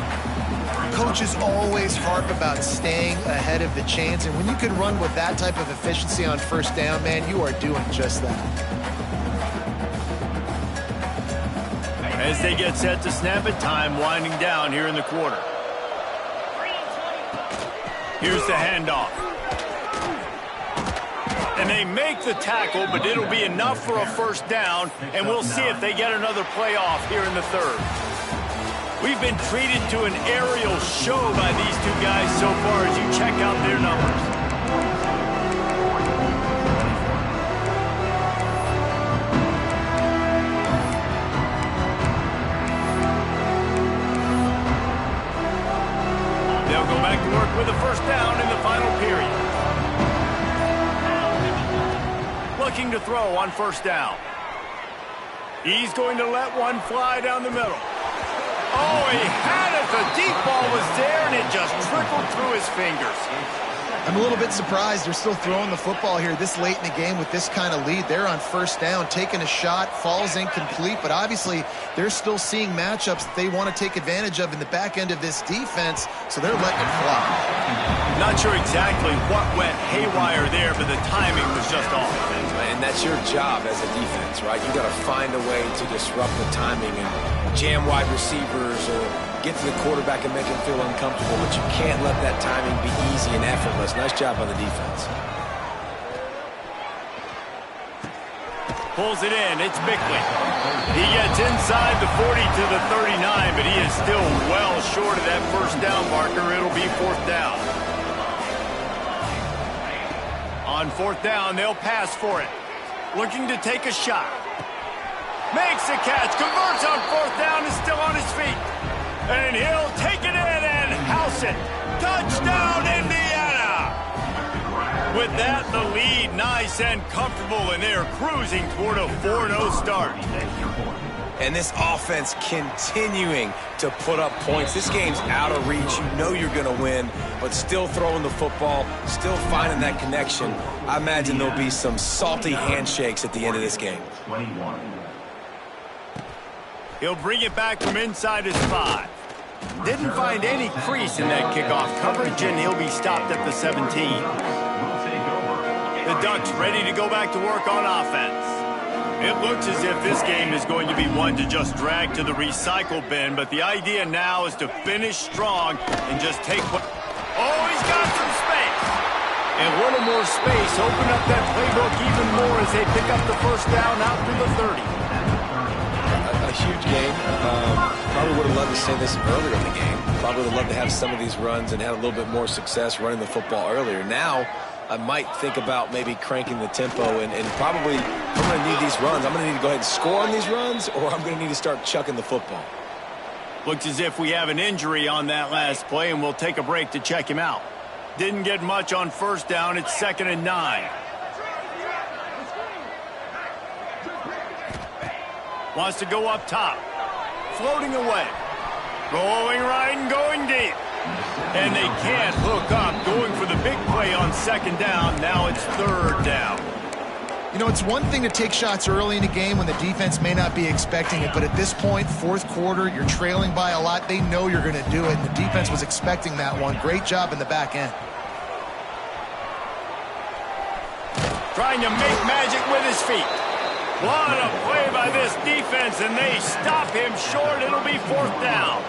Coaches always harp about staying ahead of the chains, and when you can run with that type of efficiency on first down, man, you are doing just that. As they get set to snap it, time winding down here in the quarter. Here's the handoff. And they make the tackle, but it'll be enough for a first down, and we'll see if they get another play off here in the third. We've been treated to an aerial show by these two guys so far as you check out their numbers. They'll go back to work with a first down in the final period. Looking to throw on first down. He's going to let one fly down the middle. Oh, he had it. The deep ball was there, and it just trickled through his fingers. I'm a little bit surprised they're still throwing the football here this late in the game with this kind of lead. They're on first down, taking a shot, falls incomplete, but obviously they're still seeing matchups that they want to take advantage of in the back end of this defense, so they're letting it fly. Not sure exactly what went haywire there, but the timing was just off. And that's your job as a defense, right? You got to find a way to disrupt the timing and jam wide receivers or get to the quarterback and make him feel uncomfortable, but you can't let that timing be easy and effortless. Nice job by the defense. Pulls it in. It's Bickley. He gets inside the 40 to the 39, but he is still well short of that first down marker. It'll be fourth down. On fourth down, they'll pass for it. Looking to take a shot. Makes the catch. Converts on fourth down. Is still on his feet. And he'll take it in and house it. Touchdown, Indiana! With that, the lead nice and comfortable, and they're cruising toward a 4-0 start. And this offense continuing to put up points. This game's out of reach. You know you're going to win, but still throwing the football, still finding that connection. I imagine there'll be some salty handshakes at the end of this game. He'll bring it back from inside his 5. Didn't find any crease in that kickoff coverage, and he'll be stopped at the 17. The Ducks ready to go back to work on offense. It looks as if this game is going to be one to just drag to the recycle bin, but the idea now is to finish strong and just take what... Oh, he's got some space! And a little more space, open up that playbook even more as they pick up the first down out to the 30. A huge game. Probably would have loved to say this earlier in the game. Probably would have loved to have some of these runs and have a little bit more success running the football earlier. Now, I might think about maybe cranking the tempo and probably, if I'm going to need these runs, I'm going to need to go ahead and score on these runs, or I'm going to need to start chucking the football. Looks as if we have an injury on that last play, and we'll take a break to check him out. Didn't get much on first down. It's 2nd and 9. Wants to go up top. Floating away. Rolling right and going deep. And they can't hook up. Going for the big play on 2nd down. Now it's 3rd down. You know, it's one thing to take shots early in a game when the defense may not be expecting it, but at this point, fourth quarter, you're trailing by a lot. They know you're going to do it, and the defense was expecting that one. Great job in the back end. Trying to make magic with his feet. What a play by this defense, and they stop him short. It'll be 4th down.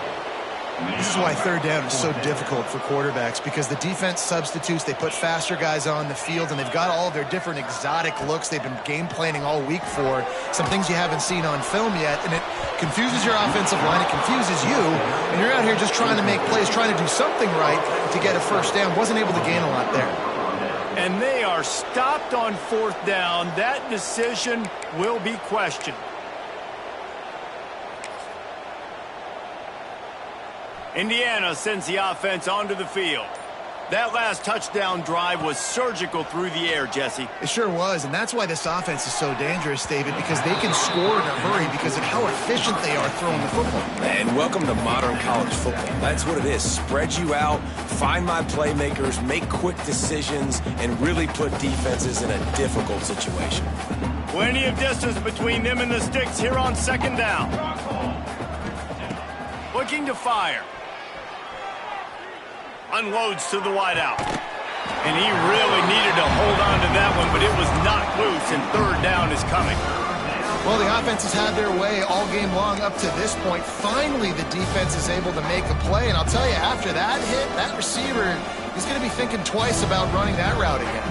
This is why 3rd down is so difficult for quarterbacks, because the defense substitutes. They put faster guys on the field, and they've got all of their different exotic looks they've been game planning all week for, some things you haven't seen on film yet, and it confuses your offensive line. It confuses you, and you're out here just trying to make plays, trying to do something right to get a first down. Wasn't able to gain a lot there. And they are stopped on 4th down. That decision will be questioned. Indiana sends the offense onto the field. That last touchdown drive was surgical through the air, Jesse. It sure was, and that's why this offense is so dangerous, David, because they can score in a hurry because of how efficient they are throwing the football. And welcome to modern college football. That's what it is. Spread you out, find my playmakers, make quick decisions, and really put defenses in a difficult situation. Plenty of distance between them and the sticks here on 2nd down. Looking to fire. Unloads to the wideout. And he really needed to hold on to that one, but it was knocked loose, and 3rd down is coming. Well, the offense has had their way all game long up to this point. Finally, the defense is able to make a play, and I'll tell you, after that hit, that receiver is going to be thinking twice about running that route again.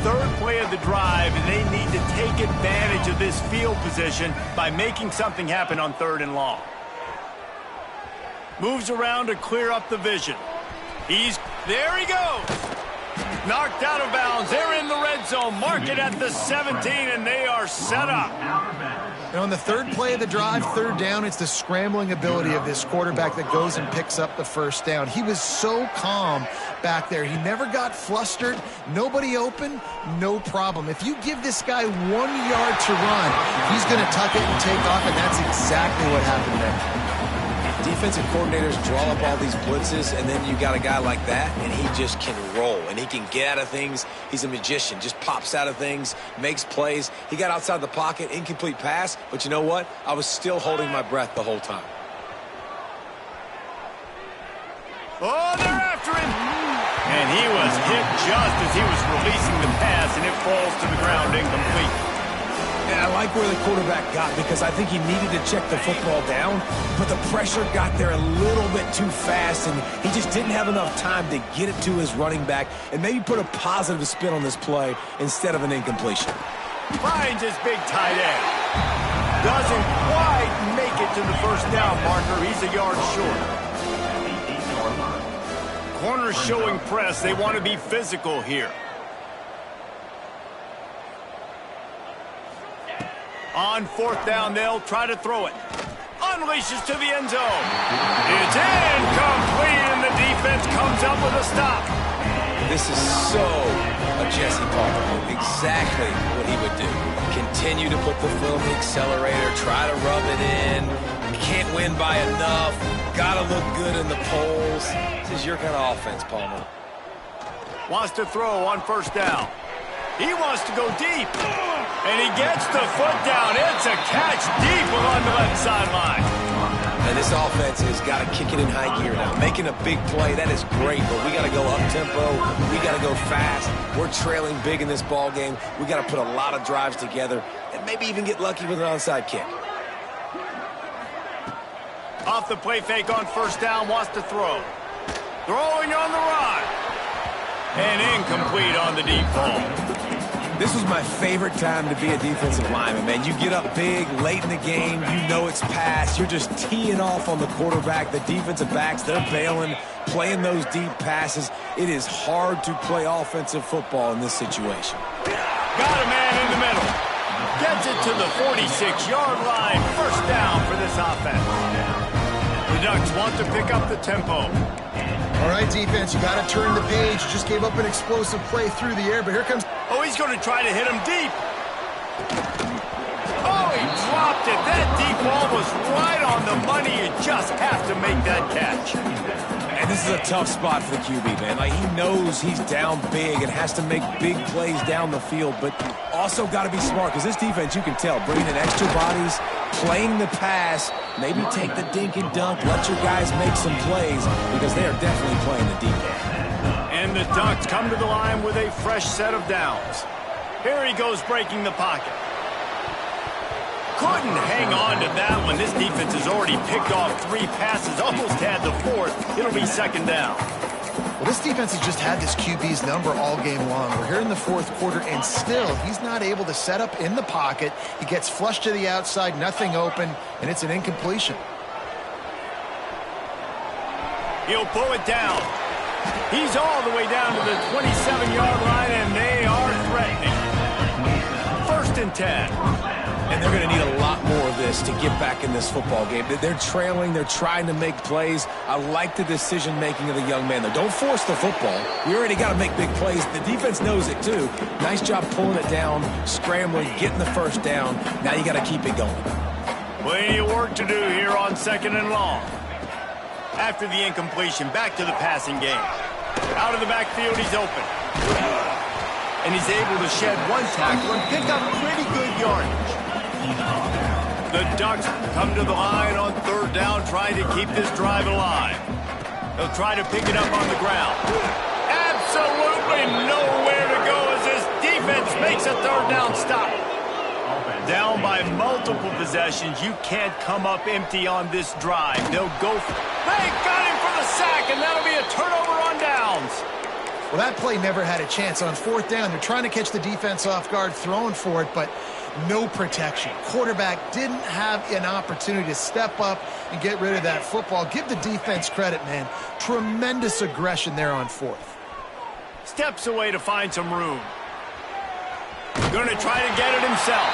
3rd play of the drive, and they need to take advantage of this field position by making something happen on 3rd and long. Moves around to clear up the vision. There he goes. Knocked out of bounds. They're in the red zone. Mark it at the 17, and they are set up. And on the 3rd play of the drive, 3rd down, it's the scrambling ability of this quarterback that goes and picks up the first down. He was so calm back there. He never got flustered. Nobody open, no problem. If you give this guy 1 yard to run, he's going to tuck it and take off, and that's exactly what happened there. Defensive coordinators draw up all these blitzes, and then you got a guy like that, and he just can roll, and he can get out of things. He's a magician, just pops out of things, makes plays. He got outside the pocket, incomplete pass, but you know what? I was still holding my breath the whole time. Oh, they're after him. And he was hit just as he was releasing the pass, and it falls to the ground incomplete. And I like where the quarterback got because I think he needed to check the football down, but the pressure got there a little bit too fast, and he just didn't have enough time to get it to his running back and maybe put a positive spin on this play instead of an incompletion. Finds his big tight end. Doesn't quite make it to the first down marker. He's a yard short. Corners showing press. They want to be physical here. On fourth down, they'll try to throw it. Unleashes to the end zone. It's incomplete, and the defense comes up with a stop. This is so a Jesse Palmer move. Exactly what he would do. Continue to put the foot on the accelerator, try to rub it in. Can't win by enough. Got to look good in the polls. This is your kind of offense, Palmer. Wants to throw on first down. He wants to go deep. And he gets the foot down. It's a catch deep along the left sideline. And this offense has got to kick it in high gear now. Making a big play, that is great, but we got to go up-tempo. We got to go fast. We're trailing big in this ball game. We got to put a lot of drives together and maybe even get lucky with an onside kick. Off the play fake on first down, wants to throw. Throwing on the run. And incomplete on the deep ball. This was my favorite time to be a defensive lineman, man. You get up big, late in the game, you know it's past. You're just teeing off on the quarterback. The defensive backs, they're bailing, playing those deep passes. It is hard to play offensive football in this situation. Got a man in the middle. Gets it to the 46-yard line. First down for this offense. The Ducks want to pick up the tempo. All right, defense, you got to turn the page. You just gave up an explosive play through the air, but here comes... Oh, he's going to try to hit him deep. Oh, he dropped it. That deep ball was right on the money. You just have to make that catch. And this is a tough spot for the QB, man. Like, he knows he's down big and has to make big plays down the field, but also got to be smart because this defense, you can tell, bringing in extra bodies, playing the pass, maybe take the dink and dunk, let your guys make some plays because they are definitely playing the deep end. And the Ducks come to the line with a fresh set of downs. Here he goes breaking the pocket. Couldn't hang on to that one. This defense has already picked off 3 passes, almost had the 4th. It'll be second down. Well, this defense has just had this QB's number all game long. We're here in the fourth quarter, and still he's not able to set up in the pocket. He gets flushed to the outside, nothing open, and it's an incompletion. He'll pull it down. He's all the way down to the 27-yard line, and they are threatening. First and 10. And they're going to need a lot more of this to get back in this football game. They're trailing. They're trying to make plays. I like the decision-making of the young man, though. Don't force the football. We already got to make big plays. The defense knows it, too. Nice job pulling it down, scrambling, getting the first down. Now you got to keep it going. Plenty of work to do here on second and long. After the incompletion, back to the passing game. Out of the backfield, he's open. And he's able to shed one tackle and pick up pretty good yardage. The Ducks come to the line on third down, trying to keep this drive alive. They'll try to pick it up on the ground. Absolutely nowhere to go as this defense makes a third down stop. Down by multiple possessions, you can't come up empty on this drive. They'll go for... They got him for the sack, and that'll be a turnover on downs. Well, that play never had a chance. On fourth down, they're trying to catch the defense off guard, throwing for it, but no protection. Quarterback didn't have an opportunity to step up and get rid of that football. Give the defense credit, man. Tremendous aggression there on fourth. Steps away to find some room. Going to try to get it himself.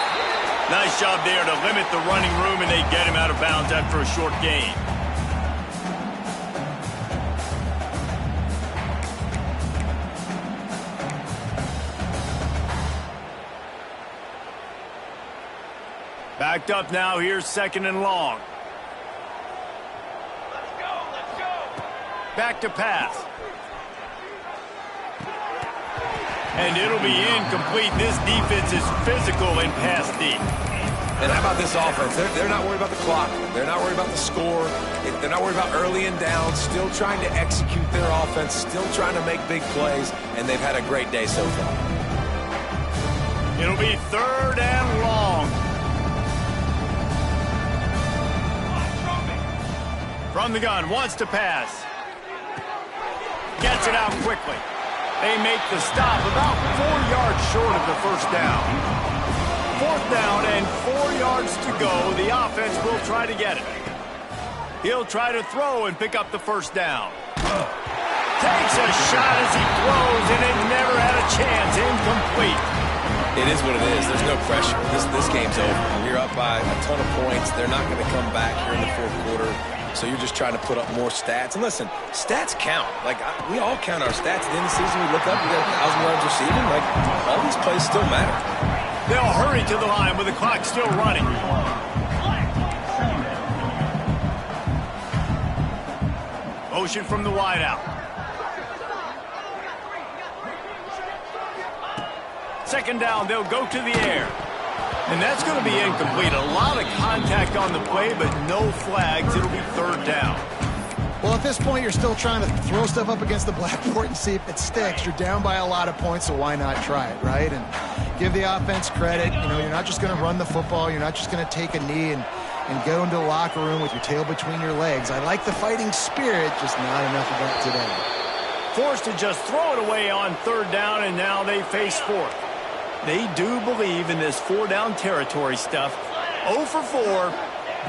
Nice job there to limit the running room, and they get him out of bounds after a short gain. Backed up now, here's second and long. Let's go. Back to pass. And it'll be incomplete. This defense is physical and pass deep. And how about this offense? They're not worried about the clock. They're not worried about the score. They're not worried about early and down. Still trying to execute their offense. Still trying to make big plays. And they've had a great day so far. It'll be third and long. From the gun, wants to pass. Gets it out quickly. They make the stop about 4 yards short of the first down. 4th down and 4 yards to go. The offense will try to get it. He'll try to throw and pick up the first down. Takes a shot as he throws, and it never had a chance. Incomplete. It is what it is. There's no pressure. This game's over. You're up by a ton of points. They're not going to come back here in the 4th quarter. So you're just trying to put up more stats. And listen, stats count. We all count our stats. At the end of the season, we look up, we got 1,000 yards receiving. All these plays still matter. They'll hurry to the line with the clock still running. Motion from the wideout. 2nd down, they'll go to the air. And that's going to be incomplete. A lot of contact on the play, but no flags. It'll be 3rd down. Well, at this point, you're still trying to throw stuff up against the blackboard and see if it sticks. You're down by a lot of points, so why not try it, right? And give the offense credit. You know, you're not just going to run the football. You're not just going to take a knee and go into the locker room with your tail between your legs. I like the fighting spirit, just not enough of that today. Forced to just throw it away on 3rd down, and now they face 4th. They do believe in this 4-down territory stuff. 0 for 4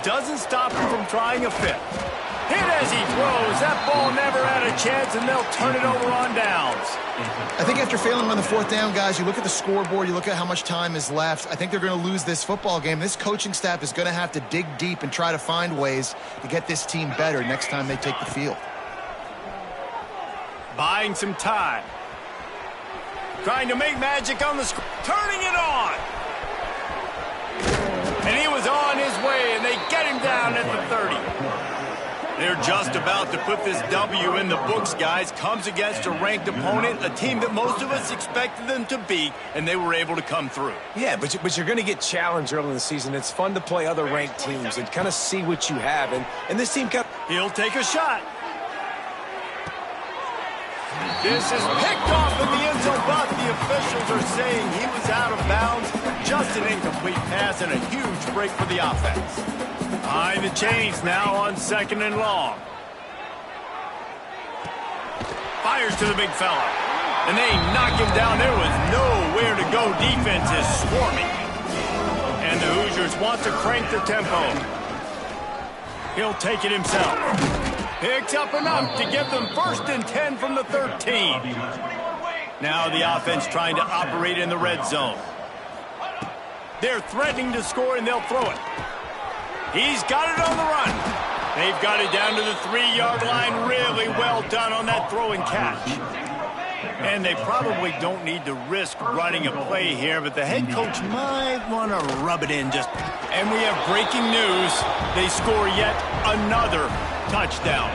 doesn't stop him from trying a 5th. Hit as he throws. That ball never had a chance, and they'll turn it over on downs. I think after failing on the 4th down, guys, you look at the scoreboard, you look at how much time is left. I think they're going to lose this football game. This coaching staff is going to have to dig deep and try to find ways to get this team better next time they take the field. Buying some time. Trying to make magic on the screen. Turning it on. And he was on his way, and they get him down at the 30. They're just about to put this W in the books, guys. Comes against a ranked opponent, a team that most of us expected them to beat, and they were able to come through. Yeah, but you're going to get challenged early in the season. It's fun to play other ranked teams and kind of see what you have. And this team He'll take a shot. This is picked off in the end zone, but the officials are saying he was out of bounds. Just an incomplete pass and a huge break for the offense. Behind the chains now on 2nd and long. Fires to the big fella. And they knock him down. There was nowhere to go. Defense is swarming. And the Hoosiers want to crank the tempo. He'll take it himself. Picks up enough to give them 1st and 10 from the 13. Now the offense trying to operate in the red zone. They're threatening to score, and they'll throw it. He's got it on the run. They've got it down to the 3-yard line. Really well done on that throw and catch. And they probably don't need to risk running a play here, but the head coach might want to rub it in just. And we have breaking news. They score yet another touchdown.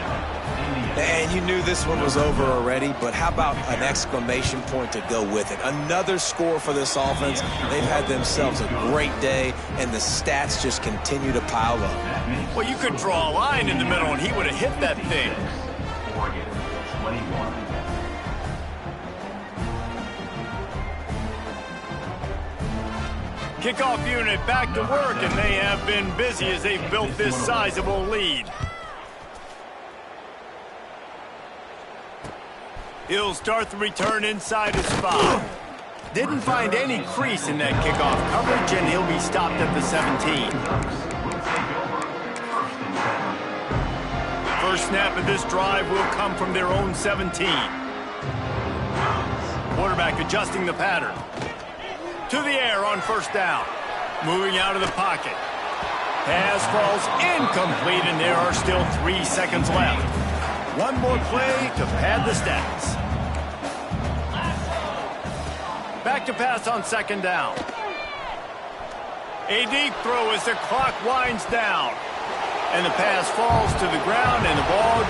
And you knew this one was over already, but how about an exclamation point to go with it? Another score for this offense. They've had themselves a great day, and the stats just continue to pile up. Well, you could draw a line in the middle, and he would have hit that thing. Kickoff unit back to work, and they have been busy as they've built this sizable lead. He'll start the return inside his spot. Didn't find any crease in that kickoff coverage, and he'll be stopped at the 17. First snap of this drive will come from their own 17. Quarterback adjusting the pattern. To the air on 1st down. Moving out of the pocket. Pass falls incomplete, and there are still 3 seconds left. One more play to pad the stats. Back to pass on 2nd down. A deep throw as the clock winds down. And the pass falls to the ground, and the ball